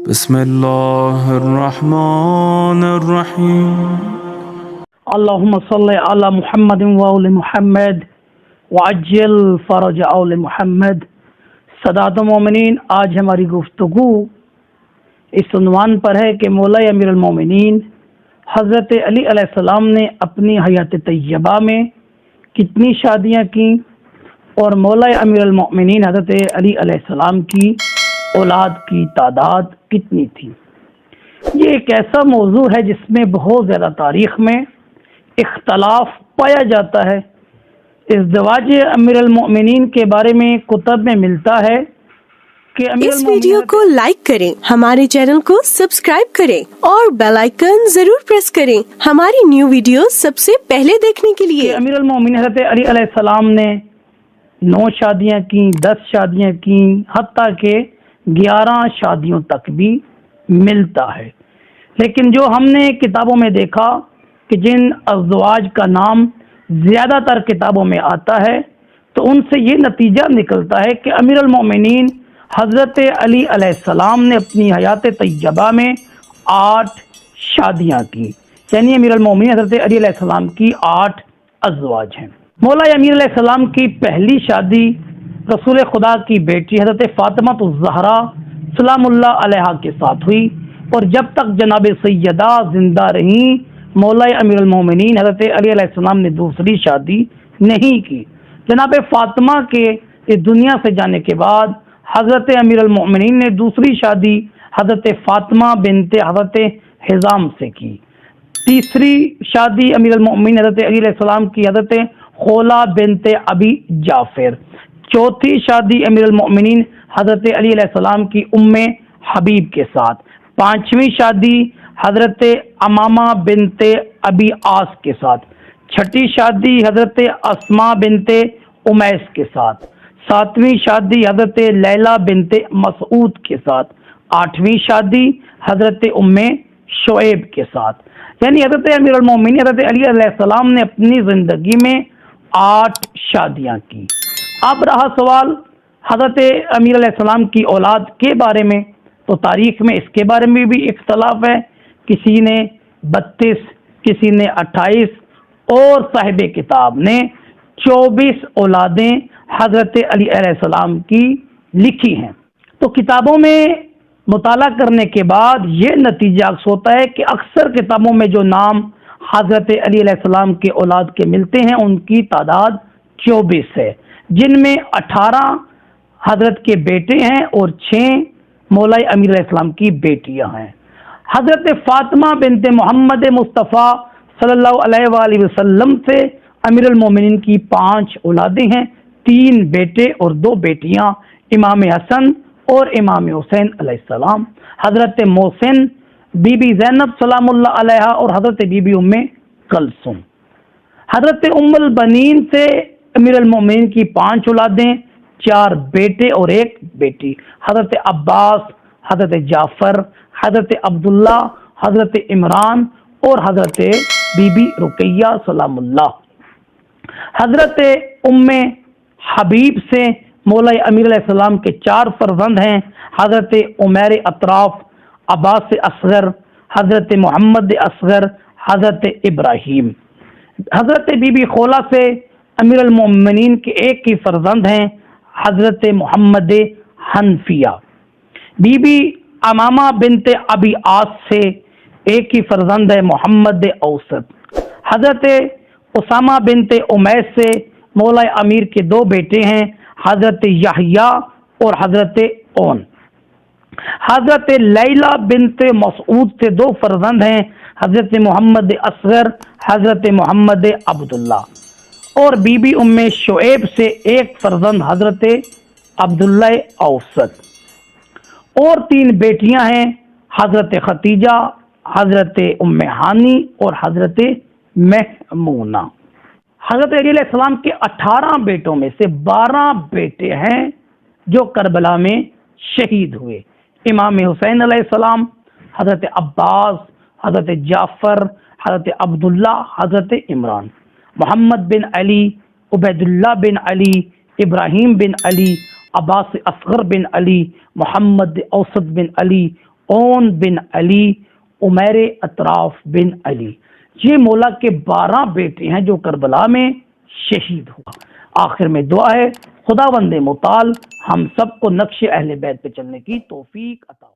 بسم اللہ الرحمن الرحیم اللہم صلی علی محمد وآل محمد وعجل فرج آل محمد۔ سادات مومنین، آج ہماری گفتگو اس عنوان پر ہے کہ مولا امیر المومنین حضرت علی علیہ السلام نے اپنی حیات طیبہ میں کتنی شادیاں کیں اور مولا امیر المومنین حضرت علی علیہ السلام کی اولاد کی تعداد کتنی تھی۔ یہ ایک ایسا موضوع ہے جس میں بہت زیادہ تاریخ میں اختلاف پایا جاتا ہے۔ ازدواج امیر المومنین کے بارے میں کتب میں ملتا ہے کہ اس ویڈیو کو لائک کریں، ہمارے چینل کو سبسکرائب کریں اور بیل آئیکن ضرور پریس کریں ہماری نیو ویڈیو سب سے پہلے دیکھنے کے لیے۔ امیر المومنین حضرت علی علیہ السلام نے 9 شادیاں کیں، 10 شادیاں کیں، حتیٰ کہ 11 شادیوں تک بھی ملتا ہے۔ لیکن جو ہم نے کتابوں میں دیکھا کہ جن ازواج کا نام زیادہ تر کتابوں میں آتا ہے تو ان سے یہ نتیجہ نکلتا ہے کہ امیر المومنین حضرت علی علیہ السلام نے اپنی حیات طیبہ میں 8 شادیاں کی، یعنی امیر المومنین حضرت علی علیہ السلام کی 8 ازواج ہیں۔ مولا امیر علیہ السلام کی پہلی شادی رسول خدا کی بیٹی حضرت فاطمہ الزہرا سلام اللہ علیہا کے ساتھ ہوئی، اور جب تک جناب سیدہ زندہ رہیں مولا امیر المومنین حضرت علی علیہ السلام نے دوسری شادی نہیں کی۔ جناب فاطمہ کے اس دنیا سے جانے کے بعد حضرت امیر المومنین نے دوسری شادی حضرت فاطمہ بنت حضرت حزام سے کی۔ تیسری شادی امیر المومنین حضرت علی علیہ السلام کی حضرت خولہ بنت ابی جعفر۔ چوتھی شادی امیر المومنین حضرت علی علیہ السلام کی ام حبیب کے ساتھ۔ پانچویں شادی حضرت امامہ بنت ابی عاص کے ساتھ۔ چھٹی شادی حضرت اسماء بنت امیس کے ساتھ۔ ساتویں شادی حضرت لیلہ بنت مسعود کے ساتھ۔ آٹھویں شادی حضرت ام شعیب کے ساتھ۔ یعنی حضرت امیر المومنین حضرت علی علیہ السلام نے اپنی زندگی میں 8 شادیاں کی۔ اب رہا سوال حضرت امیر علیہ السلام کی اولاد کے بارے میں، تو تاریخ میں اس کے بارے میں بھی اختلاف ہے۔ کسی نے 32، کسی نے 28 اور صاحب کتاب نے 24 اولادیں حضرت علی علیہ السلام کی لکھی ہیں۔ تو کتابوں میں مطالعہ کرنے کے بعد یہ نتیجہ عکس ہوتا ہے کہ اکثر کتابوں میں جو نام حضرت علی علیہ السلام کے اولاد کے ملتے ہیں ان کی تعداد 24 ہے، جن میں 18 حضرت کے بیٹے ہیں اور 6 مولا امیر علیہ السلام کی بیٹیاں ہیں۔ حضرت فاطمہ بنت محمد مصطفیٰ صلی اللہ علیہ وآلہ وسلم سے امیر المومنین کی 5 اولادیں ہیں، 3 بیٹے اور 2 بیٹیاں، امام حسن اور امام حسین علیہ السلام، حضرت محسن، بی بی زینب سلام اللہ علیہا اور حضرت بی بی ام کلثوم۔ حضرت ام البنین سے امیر المومنین کی 5 اولادیں، 4 بیٹے اور 1 بیٹی، حضرت عباس، حضرت جعفر، حضرت عبداللہ، حضرت عمران اور حضرت بی بی رقیہ سلام اللہ۔ حضرت ام حبیب سے مولا امیر علیہ السلام کے 4 فرزند ہیں، حضرت عمیر اطراف، عباس اصغر، حضرت محمد اصغر، حضرت ابراہیم۔ حضرت بی بی خولہ سے امیر المومنین کے 1 ہی فرزند ہیں، حضرت محمد حنفیہ۔ بی بی امامہ بنت ابی عاص سے 1 ہی فرزند ہے، محمد اوسط۔ حضرت اسامہ بنت امیس سے مولا امیر کے 2 بیٹے ہیں، حضرت یحییٰ اور حضرت اون۔ حضرت لیلہ بنت مسعود سے 2 فرزند ہیں، حضرت محمد اصغر، حضرت محمد عبداللہ، اور بی بی ام شعیب سے 1 فرزند حضرت عبداللہ اوسط، اور 3 بیٹیاں ہیں، حضرت ختیجہ، حضرت ام ہانی اور حضرت میمونہ۔ حضرت علی علیہ السلام کے 18 بیٹوں میں سے 12 بیٹے ہیں جو کربلا میں شہید ہوئے، امام حسین علیہ السلام، حضرت عباس، حضرت جعفر، حضرت عبداللہ، حضرت عمران، محمد بن علی، عبید اللہ بن علی، ابراہیم بن علی، عباس اصغر بن علی، محمد اوسط بن علی اون بن علی، عمیر اطراف بن علی، یہ مولا کے 12 بیٹے ہیں جو کربلا میں شہید ہوا۔ آخر میں دعا ہے خداوند متعال ہم سب کو نقش اہل بیت پہ چلنے کی توفیق عطا۔